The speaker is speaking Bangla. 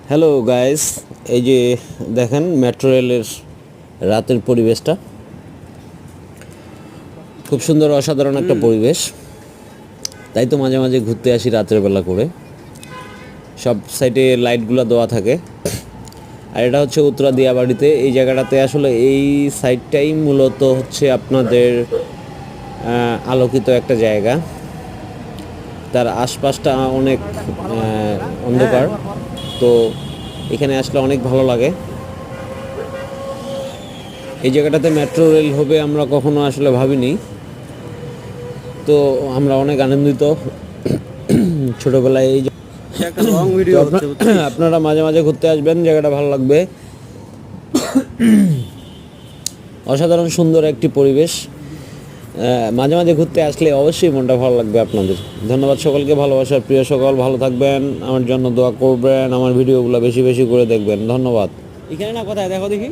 হ্যালো গাইস, এই যে দেখেন মেট্রো রেলের রাতের পরিবেশটা খুব সুন্দর, অসাধারণ একটা পরিবেশ। তাই তো মাঝে মাঝে ঘুরতে আসি রাতের বেলা করে। সব সাইডে লাইটগুলো দেওয়া থাকে। আর এটা হচ্ছে উত্তরা দিয়াবাড়িতে। এই জায়গাটাতে আসলে এই সাইডটাই মূলত হচ্ছে আপনাদের আলোকিত একটা জায়গা। তার আশপাশটা অনেক অন্ধকার, তো এখানে আসলে অনেক ভালো লাগে। এই জায়গাটাতে মেট্রো রেল হবে আমরা কখনো আসলে ভাবিনি, তো আমরা অনেক আনন্দিত। ছোটোবেলায় এই একটা লং ভিডিও হচ্ছে বুঝছিস? আপনারা মাঝে মাঝে ঘুরতে আসবেন, জায়গাটা ভালো লাগবে। অসাধারণ সুন্দর একটি পরিবেশ। মাঝে মাঝে ঘুরতে আসলে অবশ্যই মনটা ভালো লাগবে আপনাদের। ধন্যবাদ সকলকে, ভালোবাসার প্রিয় সকল, ভালো থাকবেন, আমার জন্য দোয়া করবেন, আমার ভিডিওগুলো বেশি বেশি করে দেখবেন। ধন্যবাদ। এখানে না কোথায় দেখো দেখি।